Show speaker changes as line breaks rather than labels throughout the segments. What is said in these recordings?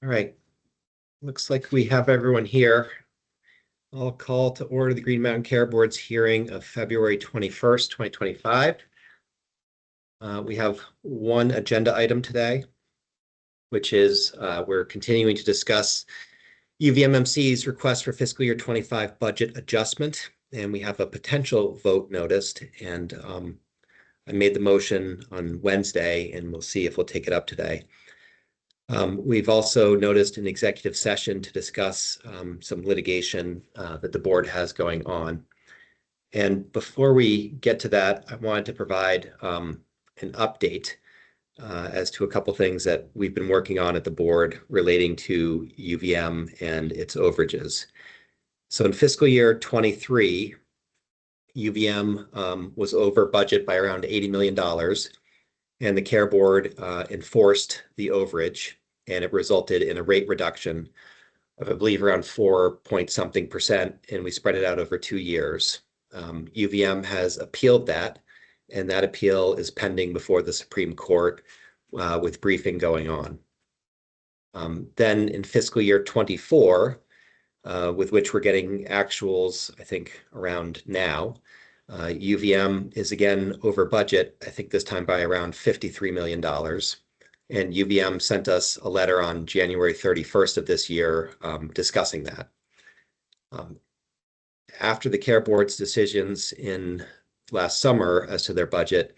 All right, looks like we have everyone here. I'll call to order the Green Mountain Care Board's hearing of February 21st, 2025. We have one agenda item today, which is we're continuing to discuss UVMMC's request for fiscal year 25 budget adjustment, and we have a potential vote noticed. And I made the motion on Wednesday, and we'll see if we'll take it up today. We've also noticed an executive session to discuss some litigation that the board has going on. And before we get to that, I wanted to provide an update as to a couple things that we've been working on at the board relating to UVM and its overages. So in fiscal year 23, UVM was over budget by around $80 million, and the Care Board enforced the overage, and it resulted in a rate reduction of, I believe, around 4-point-something%, and we spread it out over 2 years. UVM has appealed that, and that appeal is pending before the Supreme Court with briefing going on. Then in fiscal year 24, with which we're getting actuals, I think, around now, UVM is again over budget, I think this time by around $53 million. And UVM sent us a letter on January 31st of this year discussing that. After the Care Board's decisions in last summer as to their budget,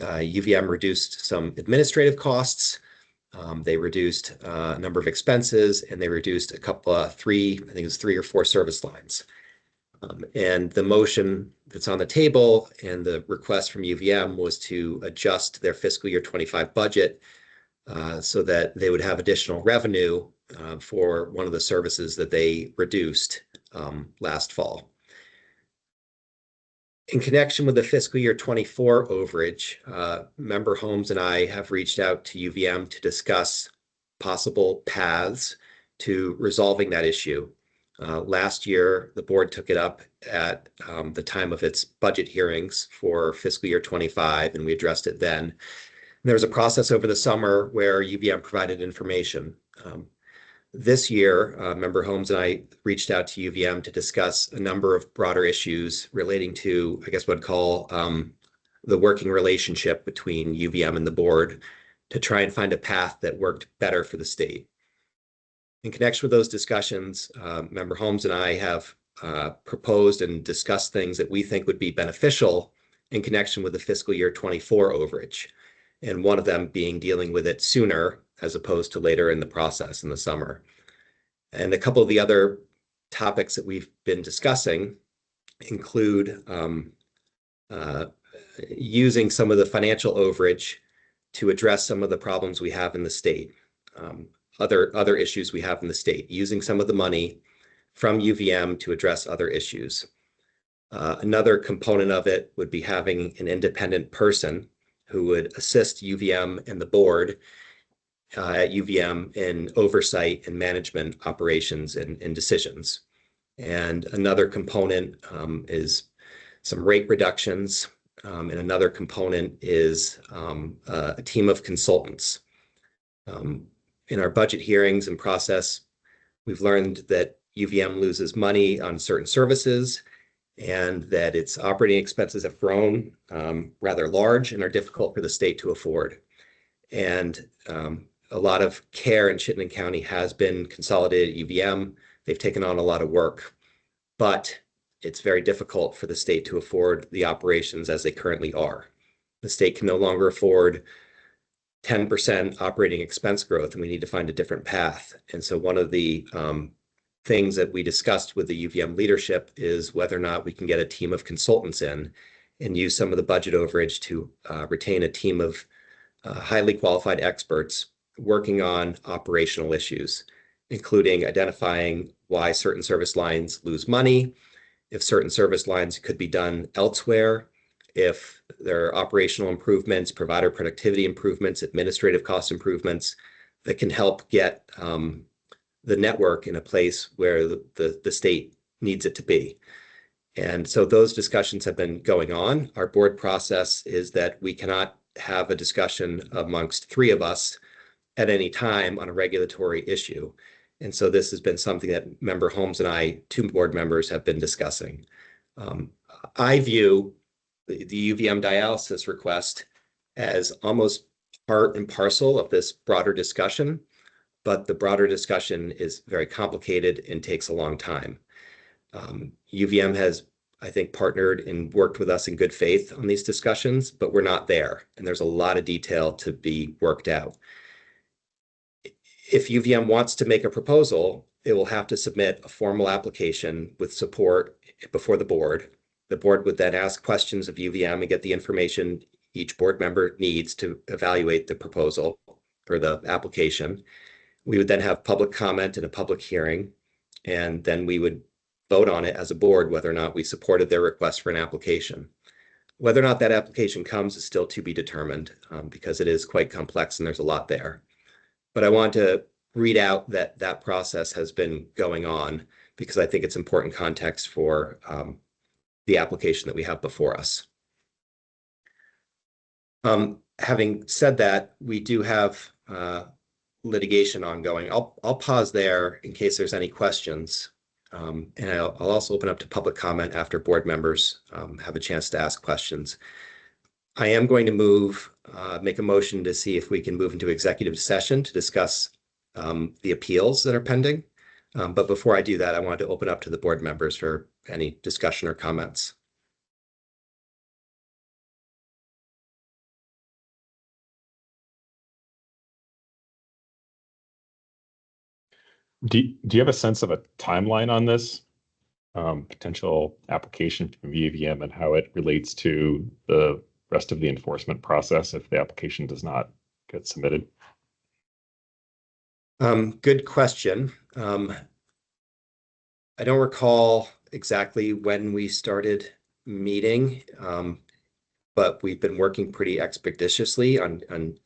UVM reduced some administrative costs. They reduced a number of expenses, and they reduced a couple of I think it was 3 or 4 service lines. And the motion that's on the table and the request from UVM was to adjust their fiscal year 25 budget so that they would have additional revenue for one of the services that they reduced last fall. In connection with the fiscal year 24 overage, Member Holmes and I have reached out to UVM to discuss possible paths to resolving that issue. Last year, the board took it up at the time of its budget hearings for fiscal year 25, and we addressed it then. There was a process over the summer where UVM provided information. This year, Member Holmes and I reached out to UVM to discuss a number of broader issues relating to, I guess what I'd call the working relationship between UVM and the board to try and find a path that worked better for the state. In connection with those discussions, Member Holmes and I have proposed and discussed things that we think would be beneficial in connection with the fiscal year 24 overage, and one of them being dealing with it sooner as opposed to later in the process in the summer. And a couple of the other topics that we've been discussing include using some of the financial overage to address some of the problems we have in the state, other issues we have in the state, using some of the money from UVM to address other issues. Another component of it would be having an independent person who would assist UVM and the board at UVM in oversight and management operations and decisions. And another component is some rate reductions. And another component is a team of consultants. In our budget hearings and process, we've learned that UVM loses money on certain services and that its operating expenses have grown rather large and are difficult for the state to afford. And a lot of care in Chittenden County has been consolidated at UVM. They've taken on a lot of work, but it's very difficult for the state to afford the operations as they currently are. The state can no longer afford 10% operating expense growth, and we need to find a different path. And so one of the things that we discussed with the UVM leadership is whether or not we can get a team of consultants in and use some of the budget overage to retain a team of highly qualified experts working on operational issues, including identifying why certain service lines lose money, if certain service lines could be done elsewhere, if there are operational improvements, provider productivity improvements, administrative cost improvements that can help get the network in a place where the state needs it to be. And so those discussions have been going on. Our board process is that we cannot have a discussion amongst 3 of us at any time on a regulatory issue. And so this has been something that Member Holmes and I, two board members, have been discussing. I view the UVM dialysis request as almost part and parcel of this broader discussion, but the broader discussion is very complicated and takes a long time. UVM has, I think, partnered and worked with us in good faith on these discussions, but we're not there, and there's a lot of detail to be worked out. If UVM wants to make a proposal, it will have to submit a formal application with support before the board. The board would then ask questions of UVM and get the information each board member needs to evaluate the proposal or the application. We would then have public comment and a public hearing, and then we would vote on it as a board whether or not we supported their request for an application. Whether or not that application comes is still to be determined because it is quite complex and there's a lot there. But I want to read out that that process has been going on because I think it's important context for the application that we have before us. Having said that, we do have litigation ongoing. I'll pause there in case there's any questions. And I'll also open up to public comment after board members have a chance to ask questions. I am going to make a motion to see if we can move into executive session to discuss the appeals that are pending. But before I do that, I wanted to open up to the board members for any discussion or comments.
Do you have a sense of a timeline on this potential application from UVM and how it relates to the rest of the enforcement process if the application does not get submitted?
Good question. I don't recall exactly when we started meeting, but we've been working pretty expeditiously on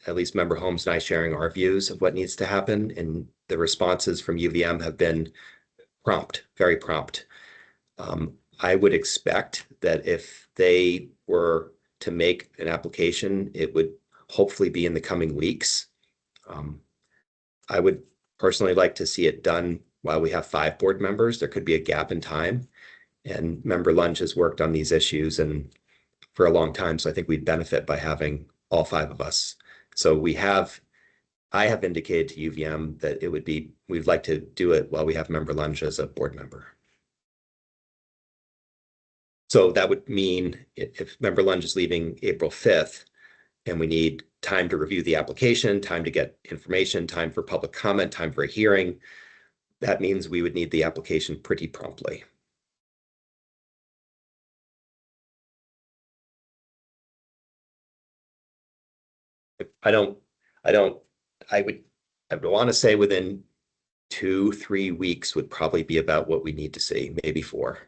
at least Member Holmes and I sharing our views of what needs to happen. And the responses from UVM have been prompt, very prompt. I would expect that if they were to make an application, it would hopefully be in the coming weeks. I would personally like to see it done while we have 5 board members. There could be a gap in time. And Member Lunge has worked on these issues and for a long time. So I think we'd benefit by having all 5 of us. So I have indicated to UVM that we'd like to do it while we have Member Lunge as a board member. So that would mean if Member Lunge is leaving April 5th and we need time to review the application, time to get information, time for public comment, time for a hearing, that means we would need the application pretty promptly. I would want to say within 2-3 weeks would probably be about what we need to see, maybe 4.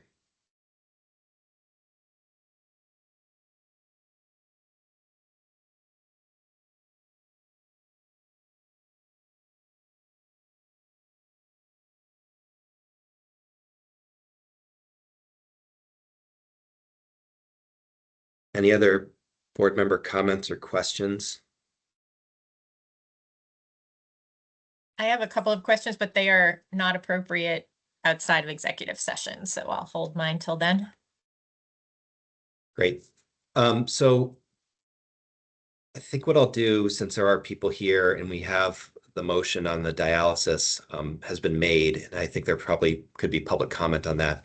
Any other board member comments or questions?
I have a couple of questions, but they are not appropriate outside of executive session, so I'll hold mine till then.
Great. So I think what I'll do, since there are people here and we have the motion on the dialysis has been made, and I think there probably could be public comment on that.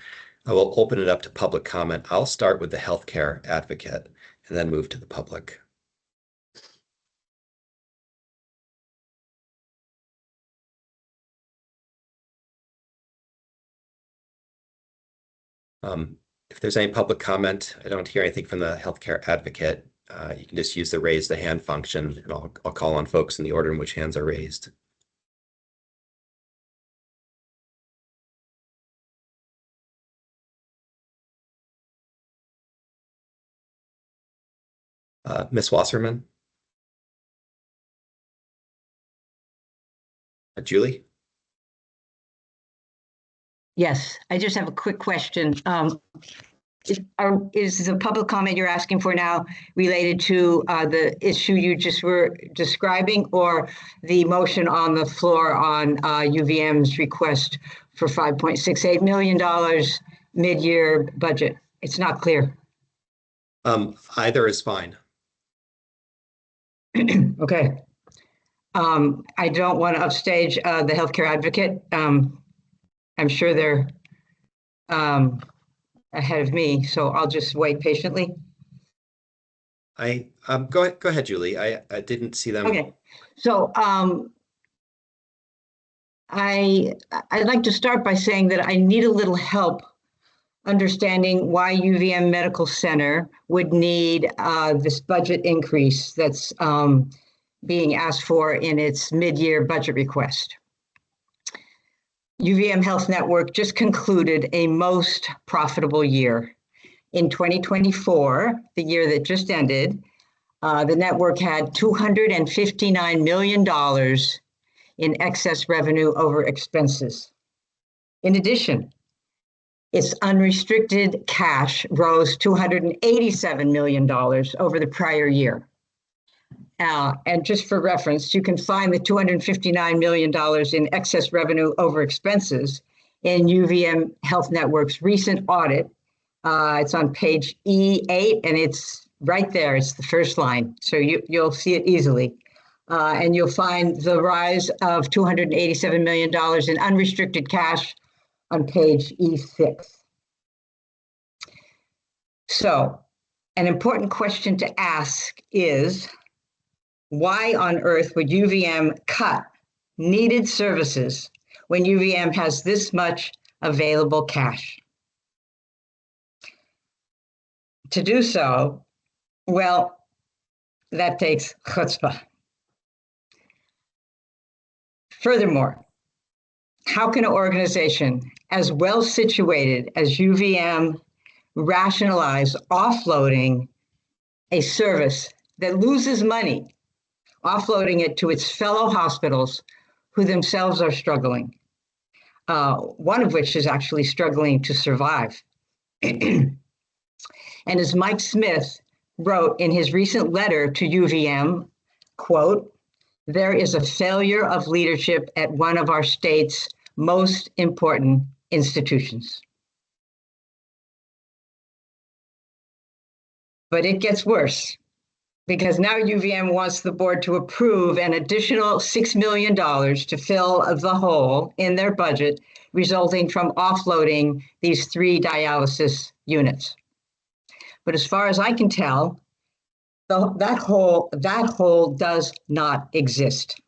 I will open it up to public comment. I'll start with the healthcare advocate and then move to the public. If there's any public comment, I don't hear anything from the healthcare advocate. You can just use the raise the hand function, and I'll call on folks in the order in which hands are raised. Ms. Wasserman? Julie?
Yes, I just have a quick question. Is the public comment you're asking for now related to the issue you just were describing, or the motion on the floor on UVM's request for $5.68 million mid-year budget? It's not clear.
Either is fine.
Okay. I don't want to upstage the healthcare advocate. I'm sure they're ahead of me, so I'll just wait patiently.
Go ahead, Julie. I didn't see them.
Okay, so I'd like to start by saying that I need a little help understanding why UVM Medical Center would need this budget increase that's being asked for in its mid-year budget request. UVM Health Network just concluded a most profitable year. In 2024, the year that just ended, the network had $259 million in excess revenue over expenses. In addition, its unrestricted cash rose $287 million over the prior year. And just for reference, you can find the $259 million in excess revenue over expenses in UVM Health Network's recent audit. It's on page E8, and it's right there. It's the first line, so you'll see it easily. And you'll find the rise of $287 million in unrestricted cash on page E6. So an important question to ask is, why on earth would UVM cut needed services when UVM has this much available cash? To do so, well, that takes chutzpah. Furthermore, how can an organization as well situated as UVM rationalize offloading a service that loses money, offloading it to its fellow hospitals who themselves are struggling, one of which is actually struggling to survive? And as Mike Smith wrote in his recent letter to UVM, quote, "There is a failure of leadership at one of our state's most important institutions." But it gets worse, because now UVM wants the board to approve an additional $6 million to fill the hole in their budget resulting from offloading these 3 dialysis units. But as far as I can tell, that hole does not exist.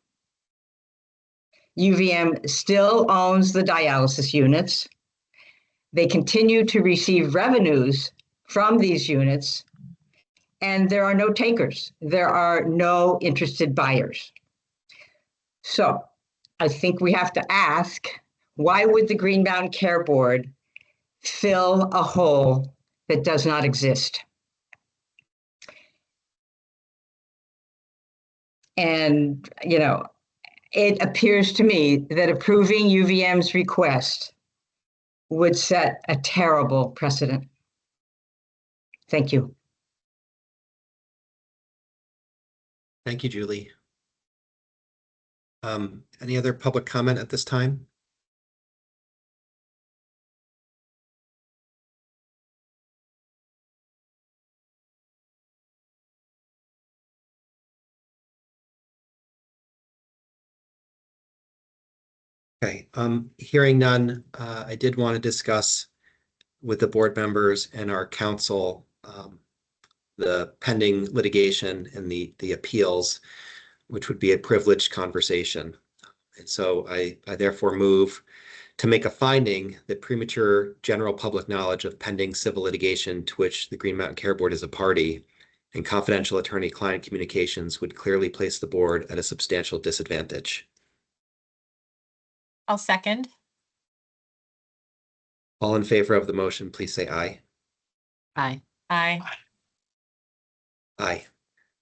UVM still owns the dialysis units. They continue to receive revenues from these units, and there are no takers. There are no interested buyers. So I think we have to ask, why would the Green Mountain Care Board fill a hole that does not exist? And, you know, it appears to me that approving UVM's request would set a terrible precedent. Thank you.
Thank you, Julie. Any other public comment at this time? Okay, hearing none, I did want to discuss with the board members and our council the pending litigation and the appeals, which would be a privileged conversation. And so I therefore move to make a finding that premature general public knowledge of pending civil litigation to which the Green Mountain Care Board is a party and confidential attorney-client communications would clearly place the board at a substantial disadvantage.
I'll second.
All in favor of the motion, please say aye.
Aye.
Aye.
Aye.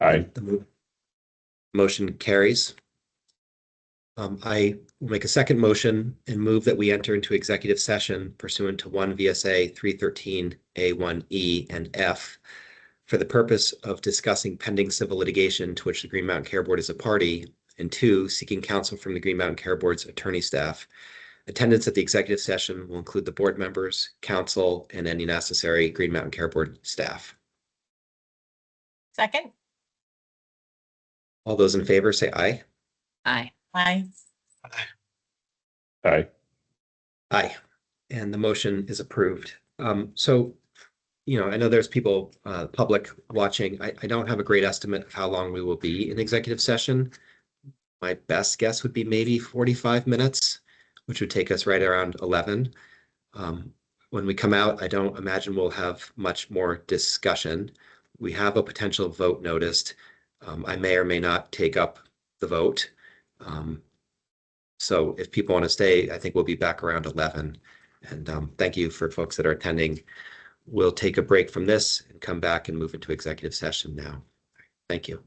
Aye.
The motion carries. I will make a second motion and move that we enter into executive session pursuant to 1 VSA 313A1E and F for the purpose of discussing pending civil litigation to which the Green Mountain Care Board is a party, and 2, seeking counsel from the Green Mountain Care Board's attorney staff. Attendance at the executive session will include the board members, counsel, and any necessary Green Mountain Care Board staff.
Second?
All those in favor say aye.
Aye.
Aye.
Aye.
Aye. And the motion is approved. So, I know there's people, public watching. I don't have a great estimate of how long we will be in executive session. My best guess would be maybe 45 minutes, which would take us right around 11. When we come out, I don't imagine we'll have much more discussion. We have a potential vote noticed. I may or may not take up the vote. So if people want to stay, I think we'll be back around 11. And thank you for folks that are attending. We'll take a break from this and come back and move into executive session now. Thank you.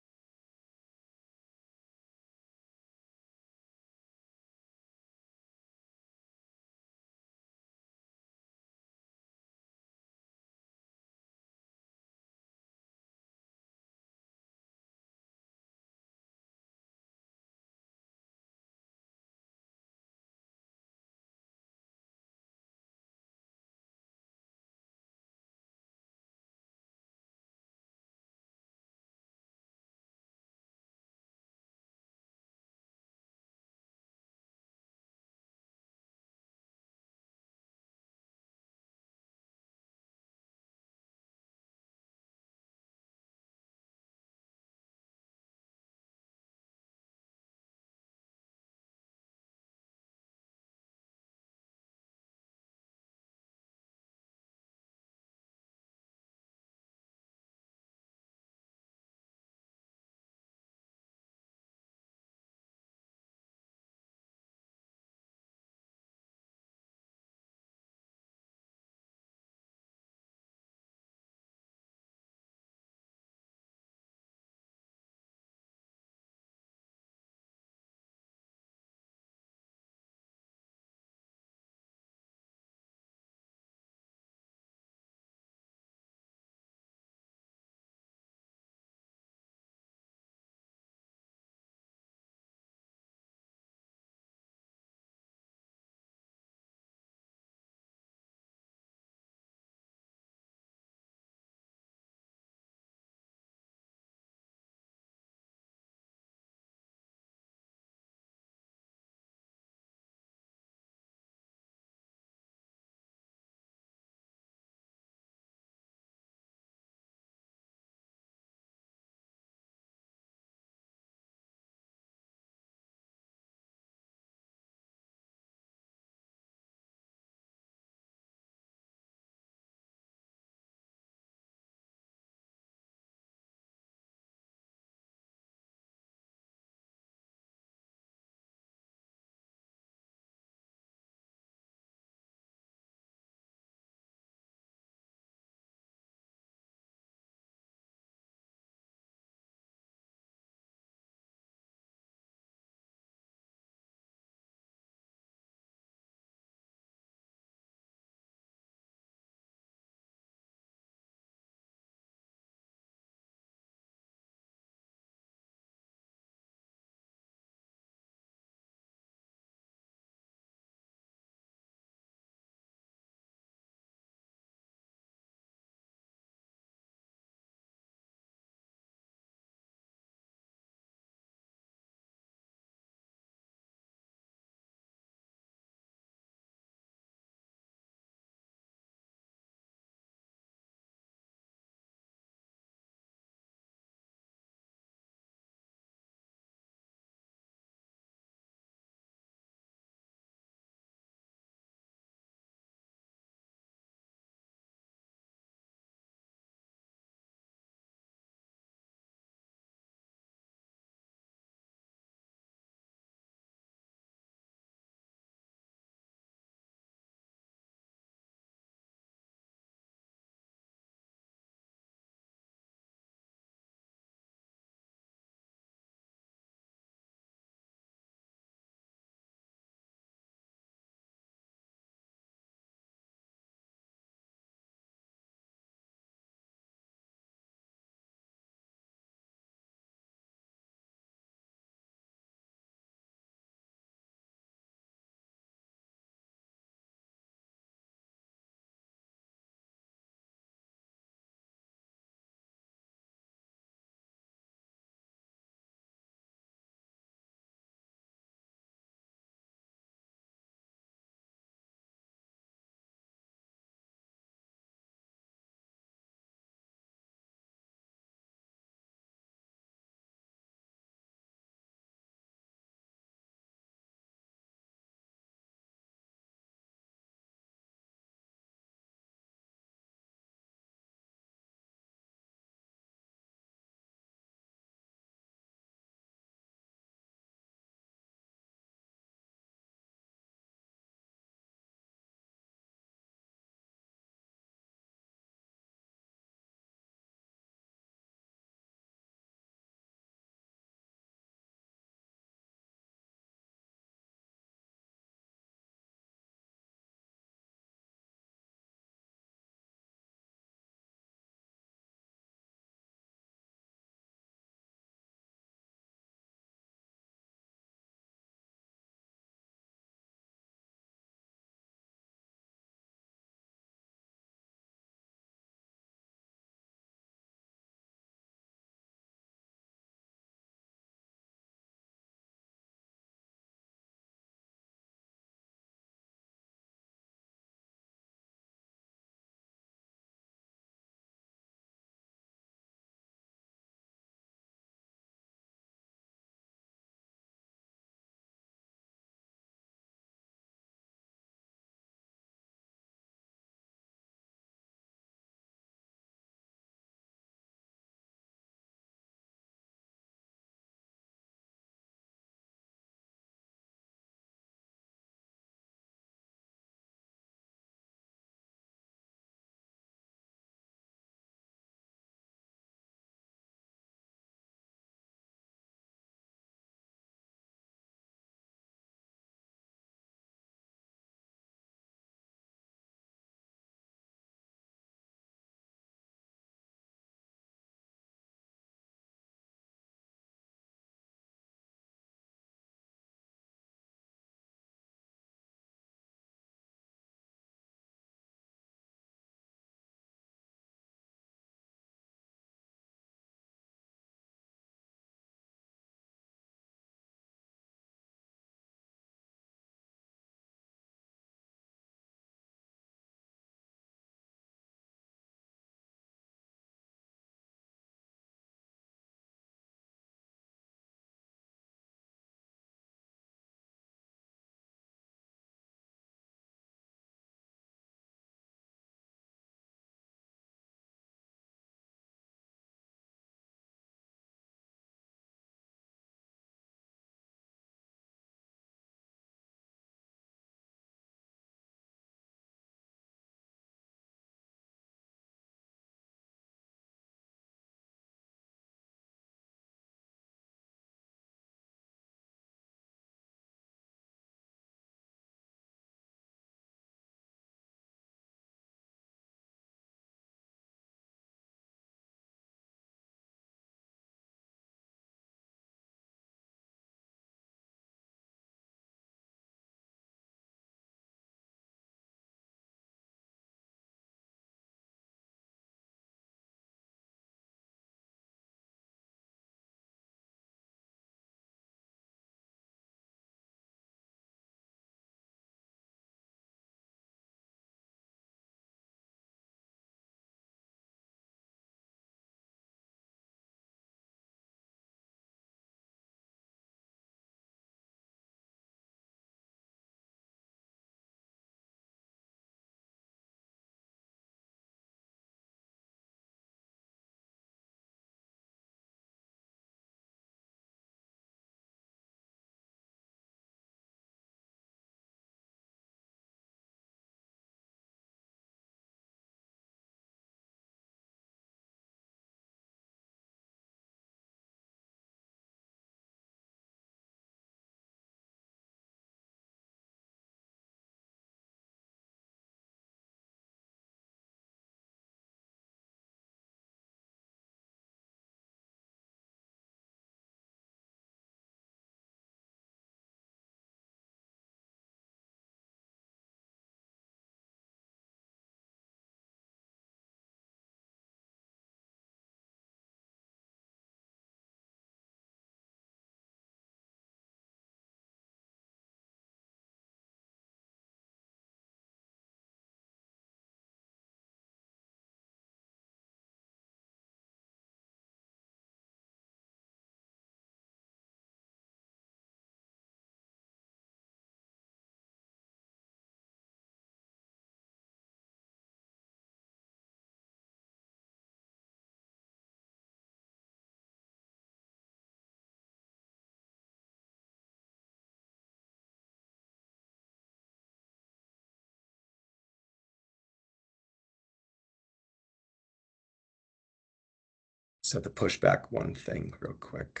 Just have to push back one thing real quick.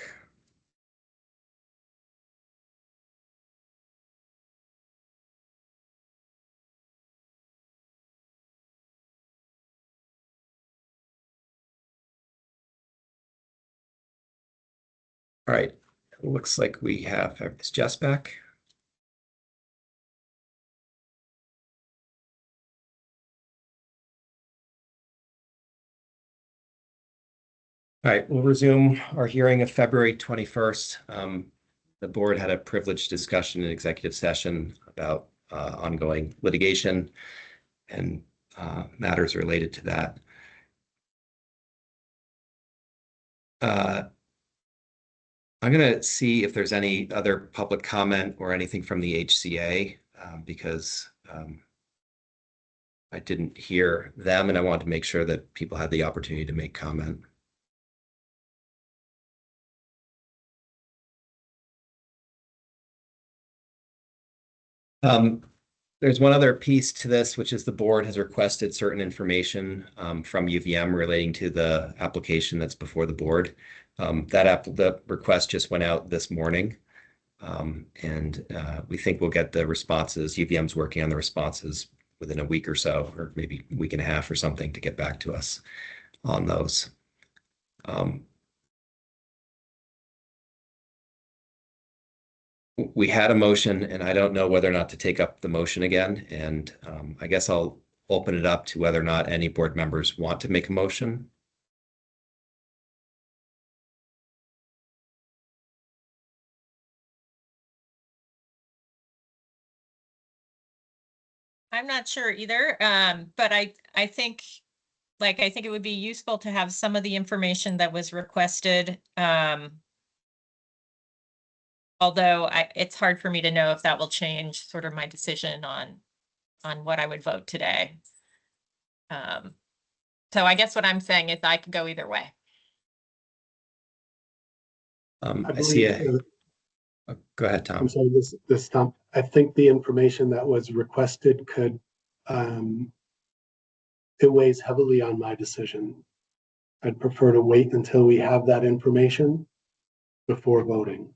All right, it looks like we have, is Jess back? All right, we'll resume our hearing of February 21st. The board had a privileged discussion in executive session about ongoing litigation and matters related to that. I'm going to see if there's any other public comment or anything from the HCA because I didn't hear them and I wanted to make sure that people had the opportunity to make comment. There's one other piece to this, which is the board has requested certain information from UVM relating to the application that's before the board. The request just went out this morning, and we think we'll get the responses. UVM's working on the responses within a week or so, or maybe a week and a half or something to get back to us on those. We had a motion, and I don't know whether or not to take up the motion again. And I guess I'll open it up to whether or not any board members want to make a motion.
I'm not sure either, but I think, I think it would be useful to have some of the information that was requested. Although it's hard for me to know if that will change sort of my decision on what I would vote today. So I guess what I'm saying is I could go either way.
I see it. Oh, go ahead, Tom.
I'm sorry, this Tom. I think the information that was requested could, it weighs heavily on my decision. I'd prefer to wait until we have that information before voting.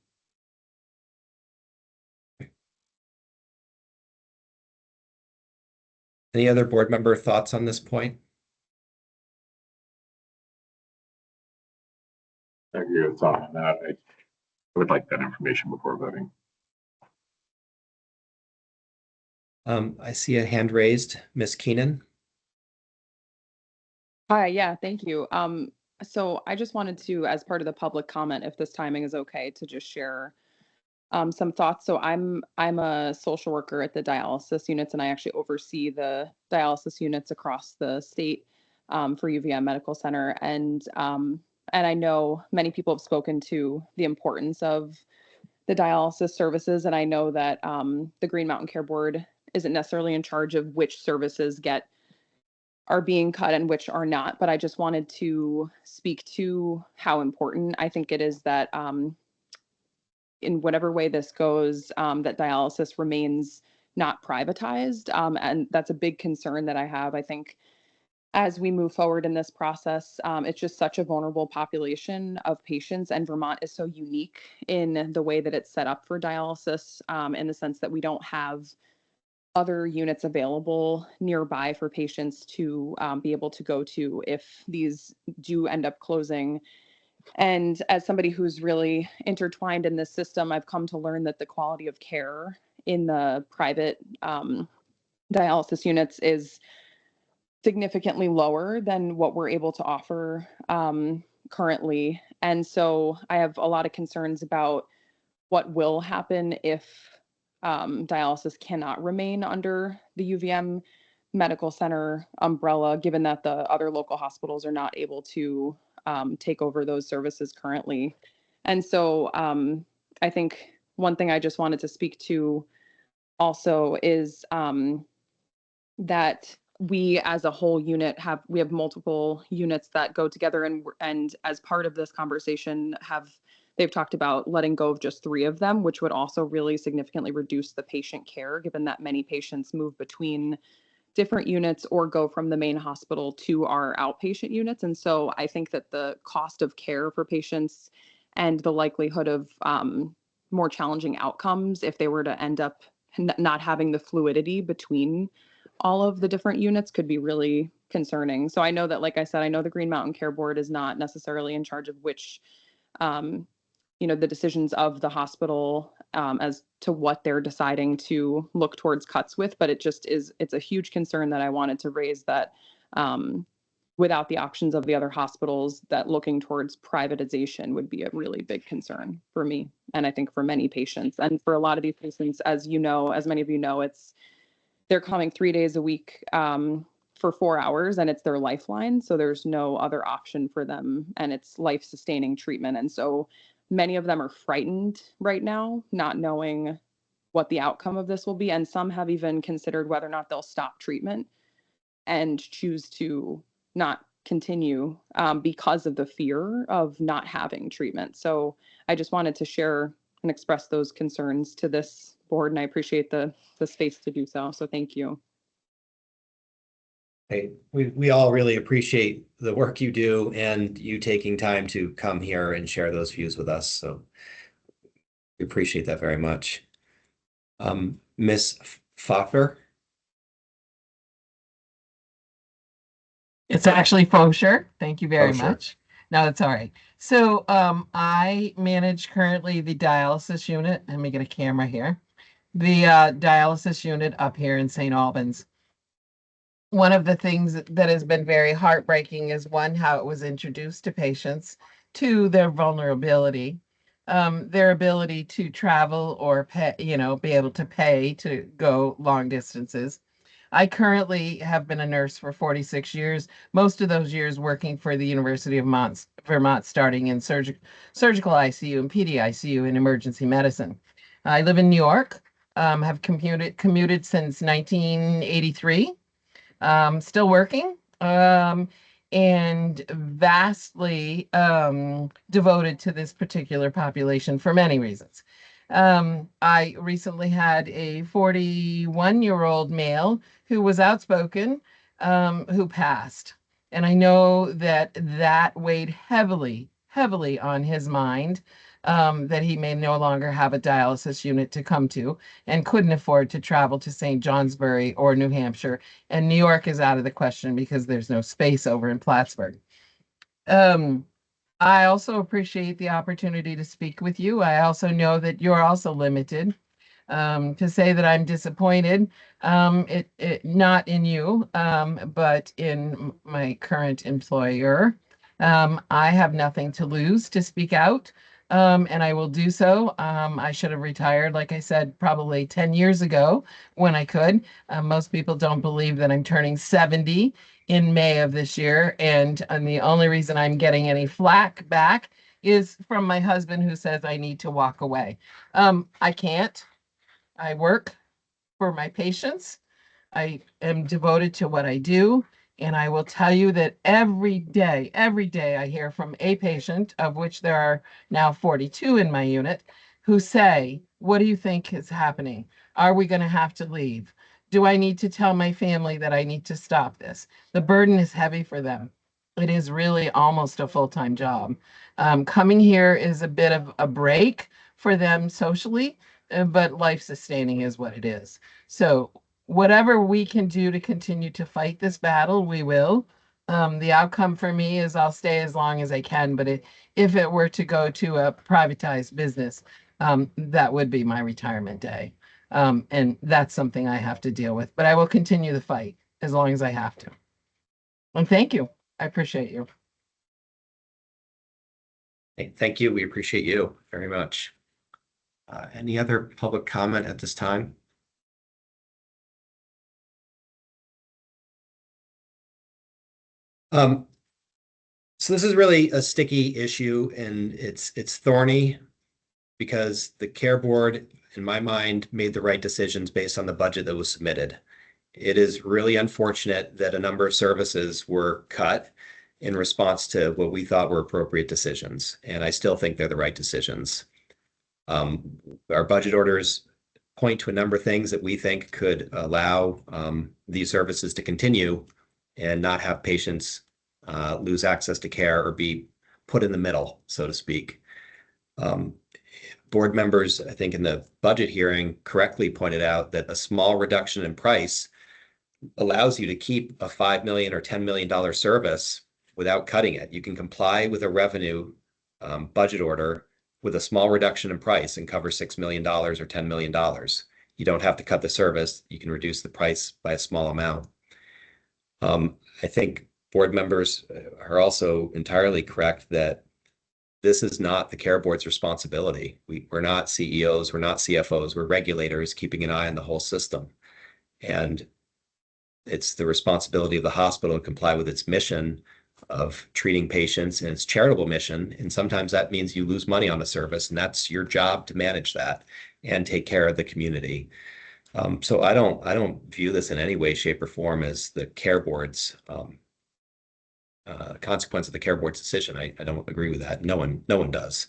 Any other board member thoughts on this point?
I agree with Tom on that. I would like that information before voting.
I see a hand raised, Ms. Keenan.
Hi, yeah, thank you. So I just wanted to, as part of the public comment, if this timing is okay, to just share some thoughts. So I'm a social worker at the dialysis units, and I actually oversee the dialysis units across the state for UVM Medical Center. And I know many people have spoken to the importance of the dialysis services, and I know that the Green Mountain Care Board isn't necessarily in charge of which services are being cut and which are not, but I just wanted to speak to how important I think it is that in whatever way this goes, that dialysis remains not privatized. And that's a big concern that I have. I think as we move forward in this process, it's just such a vulnerable population of patients, and Vermont is so unique in the way that it's set up for dialysis, in the sense that we don't have other units available nearby for patients to be able to go to if these do end up closing. And as somebody who's really intertwined in this system, I've come to learn that the quality of care in the private dialysis units is significantly lower than what we're able to offer currently. And so I have a lot of concerns about what will happen if dialysis cannot remain under the UVM Medical Center umbrella, given that the other local hospitals are not able to take over those services currently. And so I think one thing I just wanted to speak to also is that we as a whole unit have multiple units that go together, and as part of this conversation they've talked about letting go of just 3 of them, which would also really significantly reduce the patient care, given that many patients move between different units or go from the main hospital to our outpatient units. And so I think that the cost of care for patients and the likelihood of more challenging outcomes if they were to end up not having the fluidity between all of the different units could be really concerning. So I know that, like I said, I know the Green Mountain Care Board is not necessarily in charge of which, the decisions of the hospital as to what they're deciding to look towards cuts with, but it's a huge concern that I wanted to raise, that without the options of the other hospitals, that looking towards privatization would be a really big concern for me. And I think for many patients, and for a lot of these patients, as many of you know, they're coming 3 days a week for 4 hours, and it's their lifeline. So there's no other option for them, and it's life-sustaining treatment. And so many of them are frightened right now, not knowing what the outcome of this will be. And some have even considered whether or not they'll stop treatment and choose to not continue because of the fear of not having treatment. So I just wanted to share and express those concerns to this board, and I appreciate the space to do so. So thank you.
Hey, we all really appreciate the work you do and you taking time to come here and share those views with us. So we appreciate that very much. Ms. Pfaffer?
It's actually Fosher. Thank you very
Fosher.
much. No, it's all right. So I manage currently the dialysis unit. Let me get a camera here. The dialysis unit up here in St. Albans. One of the things that has been very heartbreaking is, one, how it was introduced to patients, two, their vulnerability, their ability to travel or pay, be able to pay to go long distances. I currently have been a nurse for 46 years, most of those years working for the University of Vermont, starting in surgical ICU and PD ICU in emergency medicine. I live in New York, have commuted since 1983. Still working, and vastly devoted to this particular population for many reasons. I recently had a 41-year-old male who was outspoken, who passed. And I know that weighed heavily on his mind, that he may no longer have a dialysis unit to come to and couldn't afford to travel to St. Johnsbury or New Hampshire. And New York is out of the question because there's no space over in Plattsburgh. I also appreciate the opportunity to speak with you. I also know that you're also limited. To say that I'm disappointed, not in you, but in my current employer. I have nothing to lose to speak out. And I will do so. I should have retired, like I said, probably 10 years ago when I could. Most people don't believe that I'm turning 70 in May of this year. And the only reason I'm getting any flack back is from my husband, who says I need to walk away. I can't. I work for my patients. I am devoted to what I do. And I will tell you that every day I hear from a patient, of which there are now 42 in my unit, who say, what do you think is happening? Are we going to have to leave? Do I need to tell my family that I need to stop this? The burden is heavy for them. It is really almost a full-time job. Coming here is a bit of a break for them socially, but life-sustaining is what it is. So whatever we can do to continue to fight this battle, we will. The outcome for me is I'll stay as long as I can, but if it were to go to a privatized business, that would be my retirement day. And that's something I have to deal with, but I will continue the fight as long as I have to. And thank you. I appreciate you.
Thank you. We appreciate you very much. Any other public comment at this time? So this is really a sticky issue, and it's thorny because the care board, in my mind, made the right decisions based on the budget that was submitted. It is really unfortunate that a number of services were cut in response to what we thought were appropriate decisions, and I still think they're the right decisions. Our budget orders point to a number of things that we think could allow these services to continue and not have patients lose access to care or be put in the middle, so to speak. Board members, I think in the budget hearing, correctly pointed out that a small reduction in price allows you to keep a $5 million or $10 million service without cutting it. You can comply with a revenue budget order with a small reduction in price and cover $6 million or $10 million. You don't have to cut the service. You can reduce the price by a small amount. I think board members are also entirely correct that this is not the care board's responsibility. We're not CEOs, we're not CFOs, we're regulators keeping an eye on the whole system. And it's the responsibility of the hospital to comply with its mission of treating patients and its charitable mission. And sometimes that means you lose money on a service, and that's your job to manage that and take care of the community. So I don't view this in any way, shape, or form as the care board's consequence of the care board's decision. I don't agree with that. No one does.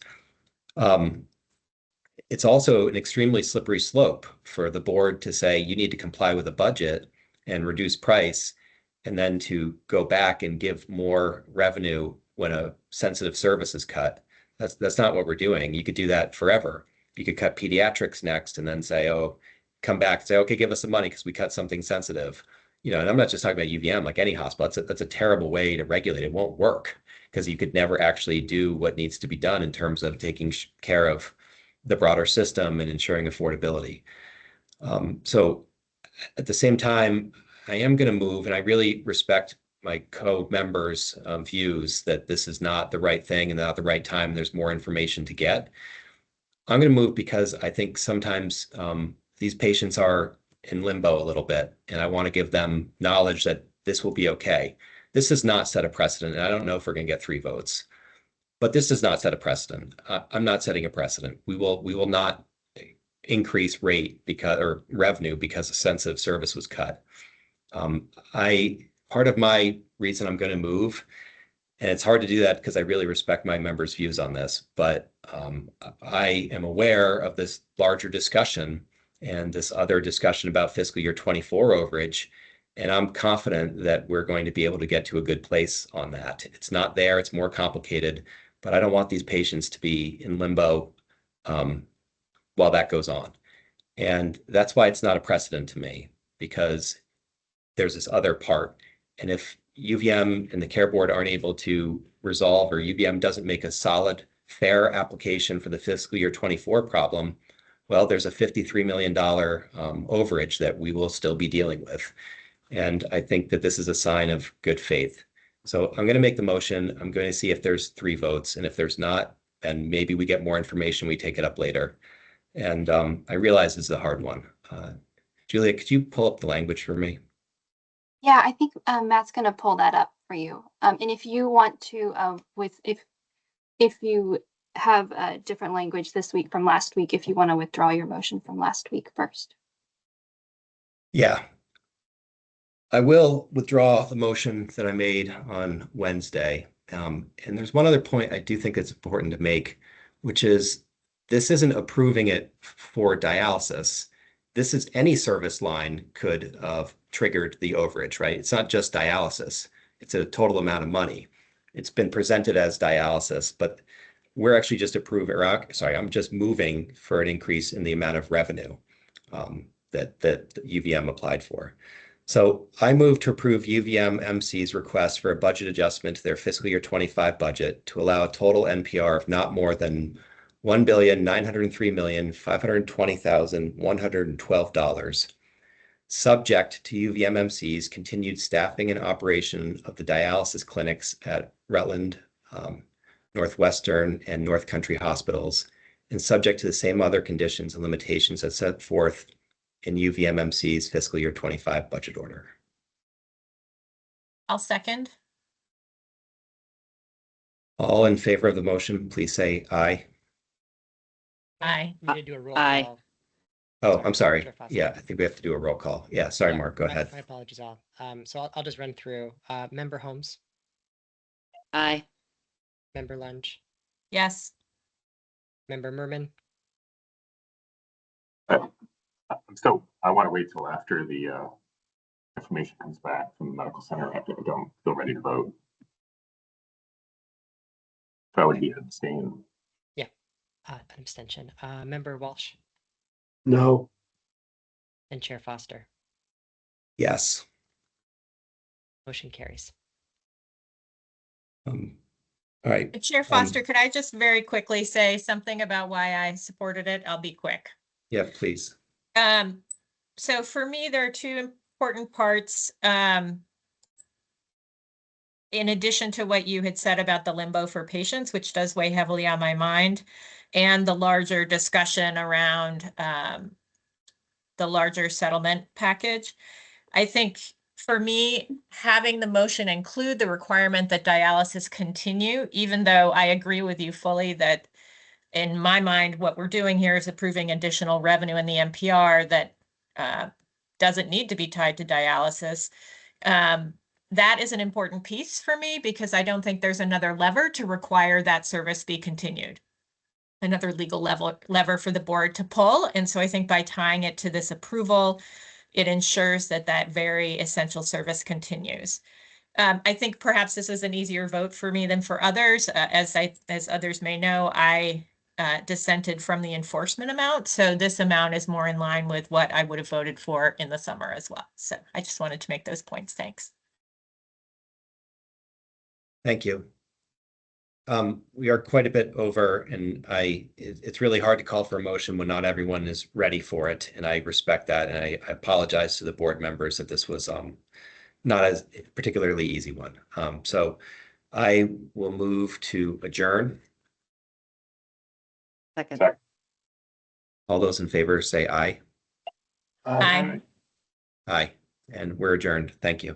It's also an extremely slippery slope for the board to say you need to comply with a budget and reduce price, and then to go back and give more revenue when a sensitive service is cut. That's not what we're doing. You could do that forever. You could cut pediatrics next and then say, oh, come back and say, okay, give us some money because we cut something sensitive. You know, and I'm not just talking about UVM, like any hospital. That's a terrible way to regulate. It won't work because you could never actually do what needs to be done in terms of taking care of the broader system and ensuring affordability. So at the same time, I am going to move, and I really respect my co-members' views that this is not the right thing and not the right time. There's more information to get. I'm going to move because I think sometimes these patients are in limbo a little bit, and I want to give them knowledge that this will be okay. This does not set a precedent, and I don't know if we're going to get 3 votes, but this does not set a precedent. I'm not setting a precedent. We will not increase rate or revenue because a sensitive service was cut. Part of my reason I'm going to move, and it's hard to do that because I really respect my members' views on this, but I am aware of this larger discussion and this other discussion about fiscal year 24 overage, and I'm confident that we're going to be able to get to a good place on that. It's not there, it's more complicated, but I don't want these patients to be in limbo while that goes on. And that's why it's not a precedent to me, because there's this other part. And if UVM and the care board aren't able to resolve, or UVM doesn't make a solid, fair application for the fiscal year 24 problem, well, there's a $53 million overage that we will still be dealing with. And I think that this is a sign of good faith. So I'm going to make the motion. I'm going to see if there's 3 votes. And if there's not, then maybe we get more information, we take it up later. And I realize this is a hard one. Julia, could you pull up the language for me?
Yeah, I think Matt's going to pull that up for you. And if you want to, if you have a different language this week from last week, if you want to withdraw your motion from last week first.
Yeah. I will withdraw the motion that I made on Wednesday. And there's one other point I do think it's important to make, which is this isn't approving it for dialysis. This is any service line could have triggered the overage, right? It's not just dialysis. It's a total amount of money. It's been presented as dialysis, but we're actually just I'm just moving for an increase in the amount of revenue that UVM applied for. So I move to approve UVM MC's request for a budget adjustment to their fiscal year 25 budget to allow a total NPR of not more than $1,903,520,112, subject to UVM MC's continued staffing and operation of the dialysis clinics at Rutland, Northwestern, and North Country hospitals, and subject to the same other conditions and limitations as set forth in UVM MC's fiscal year 25 budget order.
I'll second.
All in favor of the motion, please say aye.
Aye.
We need to do a roll
Aye.
call.
Oh, I'm sorry.
Commissioner Foster.
Yeah, I think we have to do a roll call. Yeah, sorry,
Yeah,
Mark, go ahead.
My apologies all. So I'll just run through. Member Holmes,
Aye.
Member Lunge,
Yes.
Member Merman,
Aye. So I want to wait till after the information comes back from the medical center after I don't feel ready to vote. So I would be abstaining.
An abstention. Member Walsh
No,
and Chair Foster.
Yes.
Motion carries.
All right.
Chair Foster, could I just very quickly say something about why I supported it? I'll be quick.
Yeah, please.
So for me, there are two important parts. In addition to what you had said about the limbo for patients, which does weigh heavily on my mind, and the larger discussion around the larger settlement package, I think for me, having the motion include the requirement that dialysis continue, even though I agree with you fully that in my mind, what we're doing here is approving additional revenue in the NPR that doesn't need to be tied to dialysis. That is an important piece for me because I don't think there's another lever to require that service be continued. Another legal lever for the board to pull. And so I think by tying it to this approval, it ensures that that very essential service continues. I think perhaps this is an easier vote for me than for others. As others may know, I dissented from the enforcement amount. So this amount is more in line with what I would have voted for in the summer as well. So I just wanted to make those points. Thanks.
Thank you. We are quite a bit over, and it's really hard to call for a motion when not everyone is ready for it, and I respect that, and I apologize to the board members that this was not as particularly easy one. So I will move to adjourn.
Second.
All those in favor say aye.
Aye.
Aye, and we're adjourned. Thank you.